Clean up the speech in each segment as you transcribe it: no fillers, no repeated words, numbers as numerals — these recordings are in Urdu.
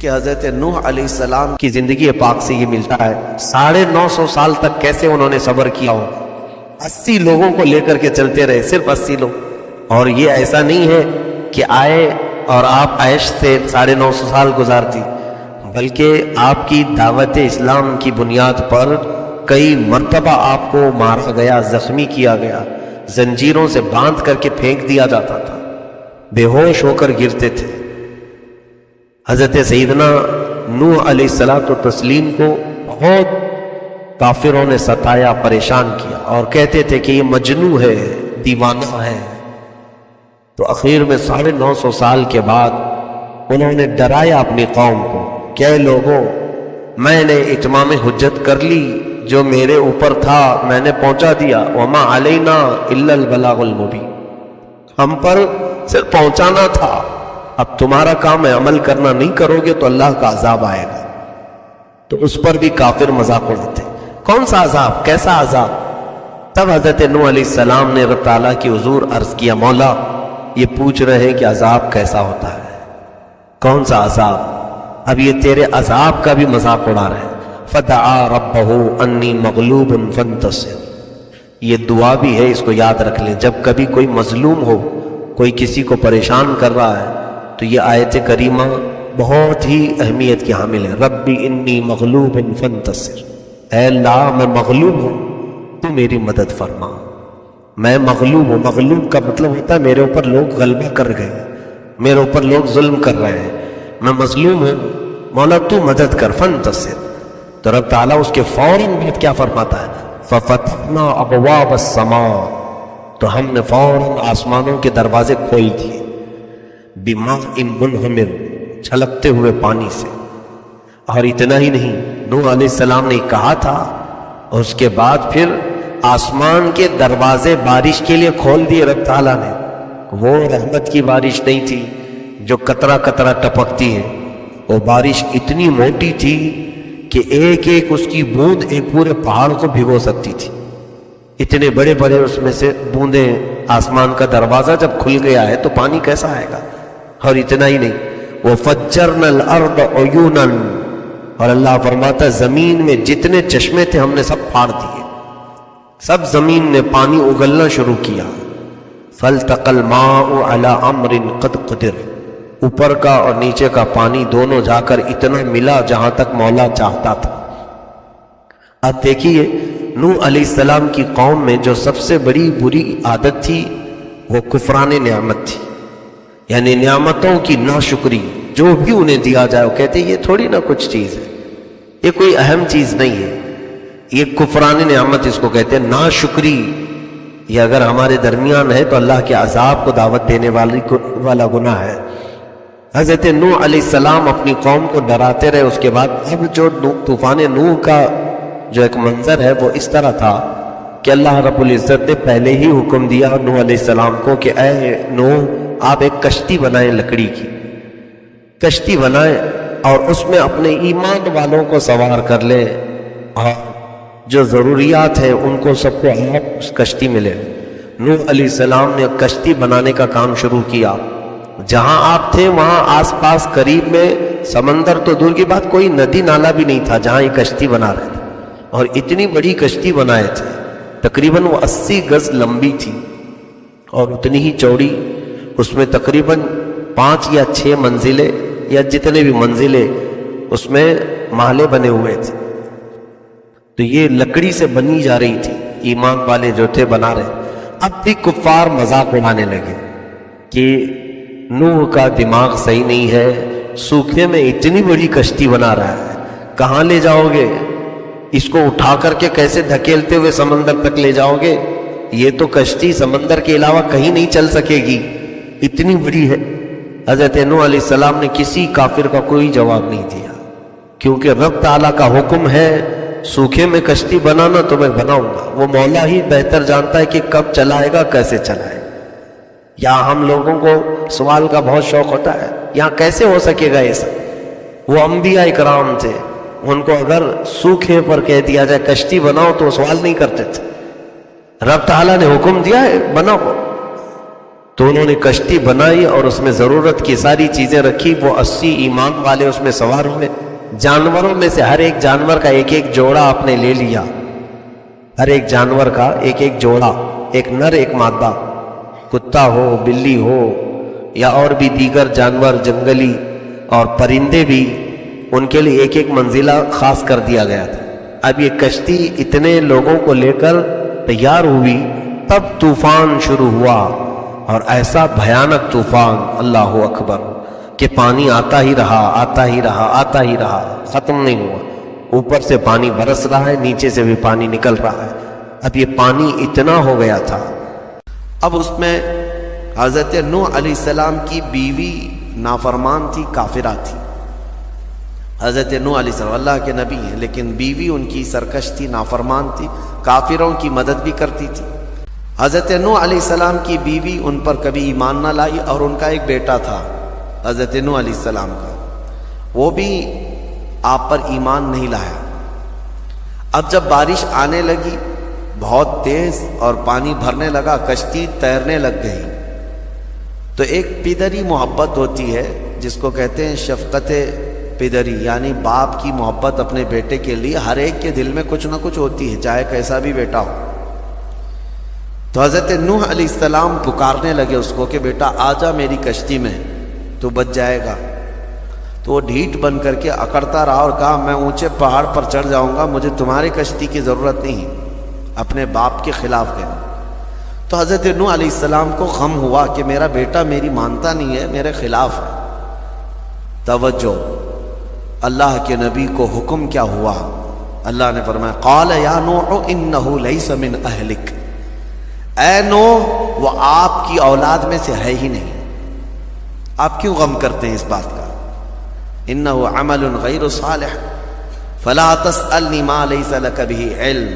کہ حضرت نوح علیہ السلام کی زندگی پاک سے یہ ملتا ہے 950 سال تک کیسے انہوں نے صبر کیا ہو. 80 لوگوں کو لے کر کے چلتے رہے، صرف 80 لوگ. اور یہ ایسا نہیں ہے کہ آئے اور آپ عیش سے 950 سال گزار دی، بلکہ آپ کی دعوت اسلام کی بنیاد پر کئی مرتبہ آپ کو مارا گیا، زخمی کیا گیا، زنجیروں سے باندھ کر کے پھینک دیا جاتا تھا، بے ہوش ہو کر گرتے تھے. حضرت سیدنا نوح علیہ السلام کو بہت کافروں نے ستایا، پریشان کیا اور کہتے تھے کہ یہ مجنون ہے، دیوانہ ہے. تو اخیر میں 950 سال کے بعد انہوں نے ڈرایا اپنی قوم کو کہ اے لوگوں، میں نے اتمام حجت کر لی، جو میرے اوپر تھا میں نے پہنچا دیا. وما علینا الا البلاغ المبین، ہم پر صرف پہنچانا تھا، اب تمہارا کام ہے، عمل کرنا نہیں کرو گے تو اللہ کا عذاب آئے گا. تو اس پر بھی کافر مذاق اڑاتے. کون سا عذاب، کیسا عذاب؟ تب حضرت نوح علیہ السلام نے رب تعالیٰ کی حضور عرض کیا، مولا یہ پوچھ رہے ہیں کہ عذاب کیسا ہوتا ہے، کون سا عذاب؟ اب یہ تیرے عذاب کا بھی مذاق اڑا رہے ہیں. فدعا ربہ انی مغلوب فانتصر، یہ دعا بھی ہے، اس کو یاد رکھ لیں. جب کبھی کوئی مظلوم ہو، کوئی کسی کو پریشان کر رہا ہے، تو یہ آیت کریمہ بہت ہی اہمیت کی حامل ہے. ربی انی مغلوب فانتصر، اے اللہ میں مغلوب ہوں، تو میری مدد فرما. میں مغلوب ہوں، مغلوب کا مطلب ہوتا ہے میرے اوپر لوگ غلبہ کر گئے، میرے اوپر لوگ ظلم کر رہے ہیں، میں مظلوم ہوں، مولا تو مدد کر. فانتصر، تو رب تعالیٰ اس کے فوراً بعد کیا فرماتا ہے؟ ففتحنا ابواب السماء، تو ہم نے فوراً آسمانوں کے دروازے کھول دیے. بماء منہمر، چھلکتے ہوئے پانی سے. اور اتنا ہی نہیں، نوح علیہ السلام نے کہا تھا، اور اس کے بعد پھر آسمان کے دروازے بارش کے لیے کھول دیے رب تعالیٰ نے. وہ رحمت کی بارش نہیں تھی جو قطرہ قطرہ ٹپکتی ہے، وہ بارش اتنی موٹی تھی کہ ایک ایک اس کی بوند ایک پورے پہاڑ کو بھگو سکتی تھی. اتنے بڑے بڑے اس میں سے بوندیں. آسمان کا دروازہ جب کھل گیا ہے تو پانی کیسا آئے گا؟ اور اتنا ہی نہیں، وَفَجَّرْنَا الْأَرْضَ عُيُونًا، اور اللہ فرماتا ہے زمین میں جتنے چشمے تھے ہم نے سب پھاڑ دیے، سب زمین نے پانی اگلنا شروع کیا. فَالْتَقَى الْمَاءُ عَلَىٰ أَمْرٍ قَدْ قُدِرَ، اوپر کا اور نیچے کا پانی دونوں جا کر اتنا ملا جہاں تک مولا چاہتا تھا. اب دیکھیے نوح علیہ السلام کی قوم میں جو سب سے بڑی بری عادت تھی وہ کفران نعمت تھی، یعنی نعمتوں کی ناشکری. جو بھی انہیں دیا جائے وہ کہتے یہ تھوڑی نہ کچھ چیز ہے، یہ کوئی اہم چیز نہیں ہے. یہ کفران نعمت اس کو کہتے ہیں، ناشکری. یہ اگر ہمارے درمیان ہے تو اللہ کے عذاب کو دعوت دینے والا گناہ ہے. حضرت نوح علیہ السلام اپنی قوم کو ڈراتے رہے. اس کے بعد اب جو طوفان نوح کا جو ایک منظر ہے وہ اس طرح تھا کہ اللہ رب العزت نے پہلے ہی حکم دیا نوح علیہ السلام کو کہ اے نوح، آپ ایک کشتی بنائیں، لکڑی کی کشتی بنائیں، اور اس میں اپنے ایمان والوں کو سوار کر لیں، اور جو ضروریات ہیں ان کو سب کو آپ اس کشتی میں لیں. نوح علیہ السلام نے کشتی بنانے کا کام شروع کیا. جہاں آپ تھے وہاں آس پاس قریب میں سمندر تو دور کی بات، کوئی ندی نالا بھی نہیں تھا جہاں یہ کشتی بنا رہے تھے. اور اتنی بڑی کشتی بنائے تھے، تقریباً وہ 80 گز لمبی تھی اور اتنی ہی چوڑی. اس میں تقریباً 5 یا 6 منزلیں یا جتنے بھی منزلیں اس میں محلے بنے ہوئے تھے. تو یہ لکڑی سے بنی جا رہی تھی، ایمان والے جو تھے بنا رہے. اب بھی کفار مذاق اڑانے لگے کہ نوح کا دماغ صحیح نہیں ہے، سوکھنے میں اتنی بڑی کشتی بنا رہا ہے، کہاں لے جاؤ گے اس کو؟ اٹھا کر کے کیسے دھکیلتے ہوئے سمندر تک لے جاؤ گے؟ یہ تو کشتی سمندر کے علاوہ کہیں نہیں چل سکے گی، اتنی بڑی ہے. حضرت نوح علیہ السلام نے کسی کافر کا کوئی جواب نہیں دیا، کیونکہ رب تعالیٰ کا حکم ہے سوکھے میں کشتی بنانا تو میں بناؤں گا. وہ مولا ہی بہتر جانتا ہے کہ کب چلائے گا، کیسے چلائے. یہاں ہم لوگوں کو سوال کا بہت شوق ہوتا ہے، یہاں کیسے ہو سکے گا ایسا؟ وہ انبیاء اکرام تھے، ان کو اگر سوکھے پر کہہ دیا جائے کشتی بناؤ تو سوال نہیں کرتے تھے. رب تعالیٰ نے حکم دیا ہے بناؤ. تو انہوں نے کشتی بنائی اور اس میں ضرورت کی ساری چیزیں رکھی. وہ 80 ایمان والے اس میں سوار ہوئے. جانوروں میں سے ہر ایک جانور کا ایک ایک جوڑا آپ نے لے لیا. ہر ایک جانور کا ایک ایک جوڑا، ایک نر ایک مادہ، کتا ہو، بلی ہو یا اور بھی دیگر جانور جنگلی اور پرندے بھی، ان کے لیے ایک ایک منزلہ خاص کر دیا گیا تھا. اب یہ کشتی اتنے لوگوں کو لے کر تیار ہوئی، تب طوفان شروع ہوا، اور ایسا بھیانک طوفان، اللہ اکبر، کہ پانی آتا ہی رہا، آتا ہی رہا، آتا ہی رہا، ختم نہیں ہوا. اوپر سے پانی برس رہا ہے، نیچے سے بھی پانی نکل رہا ہے. اب یہ پانی اتنا ہو گیا تھا. اب اس میں حضرت نوح علیہ السلام کی بیوی نافرمان تھی، کافرہ تھی. حضرت نوح علیہ السلام اللہ کے نبی ہیں، لیکن بیوی ان کی سرکش تھی، نافرمان تھی، کافروں کی مدد بھی کرتی تھی. حضرت نوح علیہ السلام کی بیوی ان پر کبھی ایمان نہ لائی، اور ان کا ایک بیٹا تھا حضرت نوح علیہ السلام کا، وہ بھی آپ پر ایمان نہیں لایا. اب جب بارش آنے لگی بہت تیز اور پانی بھرنے لگا، کشتی تیرنے لگ گئی، تو ایک پدری محبت ہوتی ہے جس کو کہتے ہیں شفقت پدری، یعنی باپ کی محبت اپنے بیٹے کے لیے ہر ایک کے دل میں کچھ نہ کچھ ہوتی ہے، چاہے کیسا بھی بیٹا ہو. تو حضرت نوح علیہ السلام پکارنے لگے اس کو کہ بیٹا آ جا میری کشتی میں، تو بچ جائے گا. تو وہ ڈھیٹ بن کر کے اکڑتا رہا اور کہا میں اونچے پہاڑ پر چڑھ جاؤں گا، مجھے تمہاری کشتی کی ضرورت نہیں. اپنے باپ کے خلاف گیا. تو حضرت نوح علیہ السلام کو غم ہوا کہ میرا بیٹا میری مانتا نہیں ہے، میرے خلاف ہے. توجہ، اللہ کے نبی کو حکم کیا ہوا؟ اللہ نے فرمایا قال یا نوح انہ لیس من اہلک، اے نوح وہ آپ کی اولاد میں سے ہے ہی نہیں. آپ کیوں غم کرتے ہیں اس بات کا؟ انہ عمل غیر صالح فلا تسألنی ما لیس لک بہ علم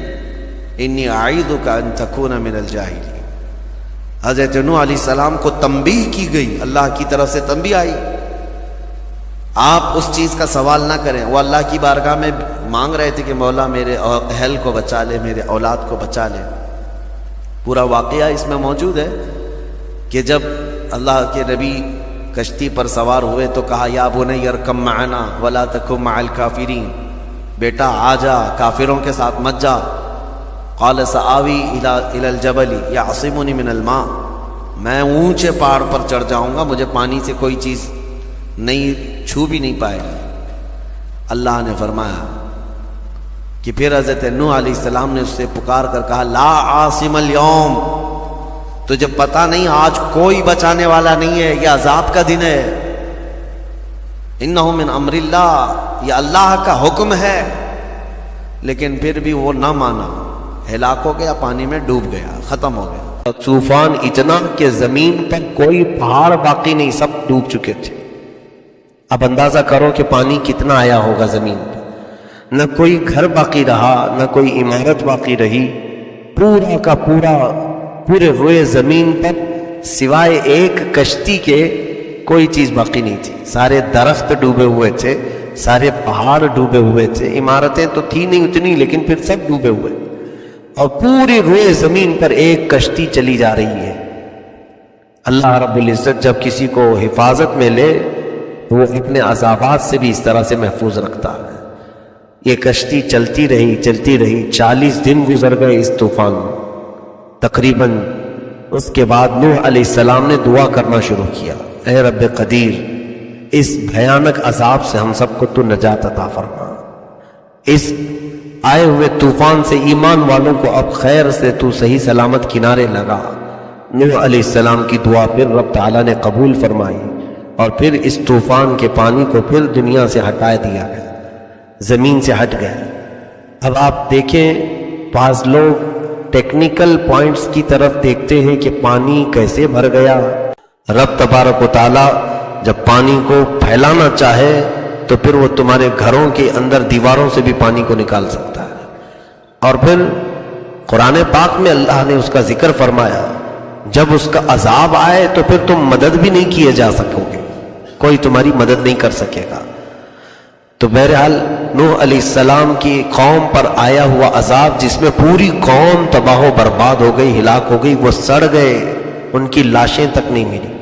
انی اعیذک ان تکون من الجاہلین. حضرت نوح علیہ السلام کو تنبیہ کی گئی، اللہ کی طرف سے تنبیہ آئی، آپ اس چیز کا سوال نہ کریں. وہ اللہ کی بارگاہ میں مانگ رہے تھے کہ مولا میرے اہل کو بچا لے، میرے اولاد کو بچا لے. پورا واقعہ اس میں موجود ہے کہ جب اللہ کے نبی کشتی پر سوار ہوئے تو کہا یا بنی ارکب معنا ولا تکن مع الکافرین، بیٹا آ جا، کافروں کے ساتھ مت جا. قال سآوی الی الجبل یعصمنی من الماء، میں اونچے پہاڑ پر چڑھ جاؤں گا، مجھے پانی سے کوئی چیز نہیں چھو بھی نہیں پائے گی. اللہ نے فرمایا کہ پھر حضرت نوح علیہ السلام نے اس سے پکار کر کہا لا عاصم اليوم، تجھے پتہ نہیں آج کوئی بچانے والا نہیں ہے، یہ عذاب کا دن ہے. انہ من امر اللہ، یہ اللہ کا حکم ہے. لیکن پھر بھی وہ نہ مانا، ہلاک ہو گیا، پانی میں ڈوب گیا، ختم ہو گیا. طوفان اتنا کہ زمین پر کوئی پہاڑ باقی نہیں، سب ڈوب چکے تھے. اب اندازہ کرو کہ پانی کتنا آیا ہوگا زمین پر. نہ کوئی گھر باقی رہا، نہ کوئی عمارت باقی رہی. پورا کا پورا پورے روئے زمین پر سوائے ایک کشتی کے کوئی چیز باقی نہیں تھی. سارے درخت ڈوبے ہوئے تھے، سارے پہاڑ ڈوبے ہوئے تھے، عمارتیں تو تھی نہیں اتنی لیکن پھر سب ڈوبے ہوئے. اور پوری روئے زمین پر ایک کشتی چلی جا رہی ہے. اللہ رب العزت جب کسی کو حفاظت میں لے تو وہ اپنے عذابات سے بھی اس طرح سے محفوظ رکھتا ہے. یہ کشتی چلتی رہی چلتی رہی، 40 دن گزر گئے اس طوفان میں تقریباً. اس کے بعد نوح علیہ السلام نے دعا کرنا شروع کیا، اے رب قدیر اس بھیانک عذاب سے ہم سب کو تو نجات عطا فرما. اس آئے ہوئے طوفان سے ایمان والوں کو اب خیر سے تو صحیح سلامت کنارے لگا. نوح علیہ السلام کی دعا پھر رب تعالیٰ نے قبول فرمائی، اور پھر اس طوفان کے پانی کو پھر دنیا سے ہٹا دیا گیا، زمین سے ہٹ گیا. اب آپ دیکھیں، بعض لوگ ٹیکنیکل پوائنٹس کی طرف دیکھتے ہیں کہ پانی کیسے بھر گیا. رب تبارک و تعالیٰ جب پانی کو پھیلانا چاہے تو پھر وہ تمہارے گھروں کے اندر دیواروں سے بھی پانی کو نکال سکتا ہے. اور پھر قرآن پاک میں اللہ نے اس کا ذکر فرمایا، جب اس کا عذاب آئے تو پھر تم مدد بھی نہیں کیے جا سکو گے، کوئی تمہاری مدد نہیں کر سکے گا. تو بہرحال نوح علیہ السلام کی قوم پر آیا ہوا عذاب، جس میں پوری قوم تباہ و برباد ہو گئی، ہلاک ہو گئی، وہ سڑ گئے، ان کی لاشیں تک نہیں ملی،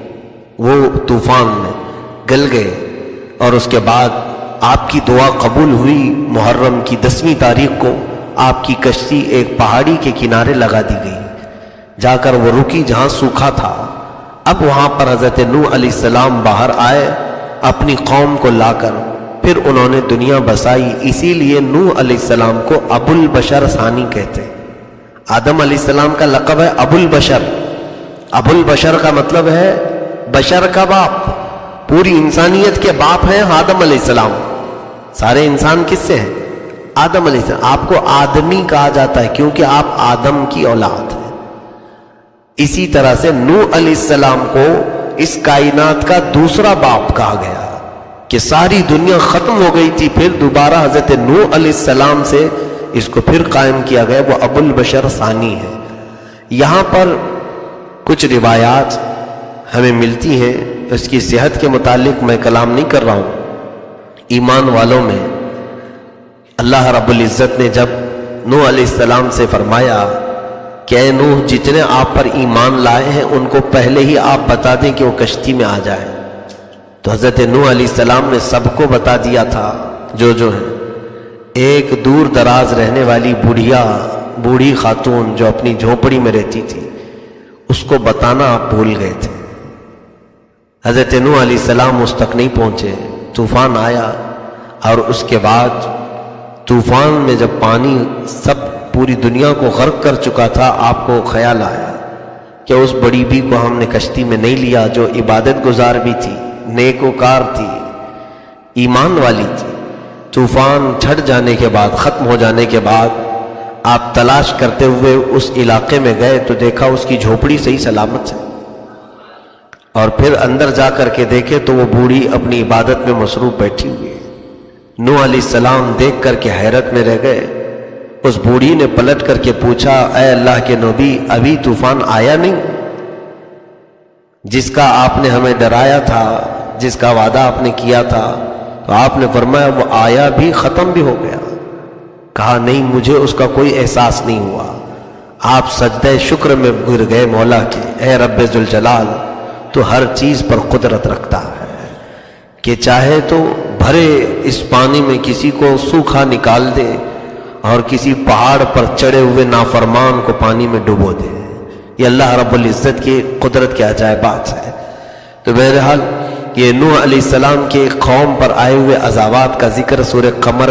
وہ طوفان میں گل گئے۔ اور اس کے بعد آپ کی دعا قبول ہوئی۔ محرم کی 10ویں تاریخ کو آپ کی کشتی ایک پہاڑی کے کنارے لگا دی گئی، جا کر وہ رکی جہاں سوکھا تھا۔ اب وہاں پر حضرت نوح علیہ السلام باہر آئے اپنی قوم کو لا کر، پھر انہوں نے دنیا بسائی۔ اسی لیے نوح علیہ السلام کو ابو البشر ثانی کہتے ہیں۔ آدم علیہ السلام کا لقب ہے ابو البشر۔ ابو البشر کا مطلب ہے بشر کا باپ، پوری انسانیت کے باپ ہیں آدم علیہ السلام۔ سارے انسان کس سے ہیں؟ آدم علیہ السلام۔ آپ کو آدمی کہا جاتا ہے کیونکہ آپ آدم کی اولاد ہیں۔ اسی طرح سے نوح علیہ السلام کو اس کائنات کا دوسرا باپ کہا گیا کہ ساری دنیا ختم ہو گئی تھی، پھر دوبارہ حضرت نوح علیہ السلام سے اس کو پھر قائم کیا گیا، وہ ابو البشر ثانی ہے۔ یہاں پر کچھ روایات ہمیں ملتی ہیں، اس کی صحت کے متعلق میں کلام نہیں کر رہا ہوں۔ ایمان والوں میں اللہ رب العزت نے جب نوح علیہ السلام سے فرمایا کہ اے نوح، جتنے آپ پر ایمان لائے ہیں ان کو پہلے ہی آپ بتا دیں کہ وہ کشتی میں آ جائیں، تو حضرت نوح علیہ السلام نے سب کو بتا دیا تھا جو ہے۔ ایک دور دراز رہنے والی بوڑھی خاتون جو اپنی جھونپڑی میں رہتی تھی، اس کو بتانا آپ بھول گئے تھے۔ حضرت نوح علیہ السلام اس تک نہیں پہنچے، طوفان آیا، اور اس کے بعد طوفان میں جب پانی سب پوری دنیا کو غرق کر چکا تھا، آپ کو خیال آیا کہ اس بڑی بی کو ہم نے کشتی میں نہیں لیا، جو عبادت گزار بھی تھی، نیکوکار تھی، ایمان والی تھی۔ طوفان چھٹ جانے کے بعد، ختم ہو جانے کے بعد آپ تلاش کرتے ہوئے اس علاقے میں گئے تو دیکھا اس کی جھوپڑی صحیح سلامت ہے، اور پھر اندر جا کر کے دیکھے تو وہ بوڑھی اپنی عبادت میں مصروف بیٹھی ہوئی ہے۔ نوح علیہ السلام دیکھ کر کے حیرت میں رہ گئے۔ اس بوڑھی نے پلٹ کر کے پوچھا، اے اللہ کے نبی، ابھی طوفان آیا نہیں؟ جس کا آپ نے ہمیں ڈرایا تھا، جس کا وعدہ آپ نے کیا تھا، تو آپ نے فرمایا وہ آیا بھی، ختم بھی ہو گیا۔ کہا نہیں، مجھے اس کا کوئی احساس نہیں ہوا۔ آپ سجدہ شکر میں گر گئے مولا کے، اے رب ذوالجلال، تو ہر چیز پر قدرت رکھتا ہے کہ چاہے تو بھرے اس پانی میں کسی کو سوکھا نکال دے، اور کسی پہاڑ پر چڑھے ہوئے نافرمان کو پانی میں ڈبو دے۔ یہ اللہ رب العزت کی قدرت کے عجائبات ہے۔ تو بہرحال یہ نوح علیہ السلام کے قوم پر آئے ہوئے عذابات کا ذکر سورہ قمر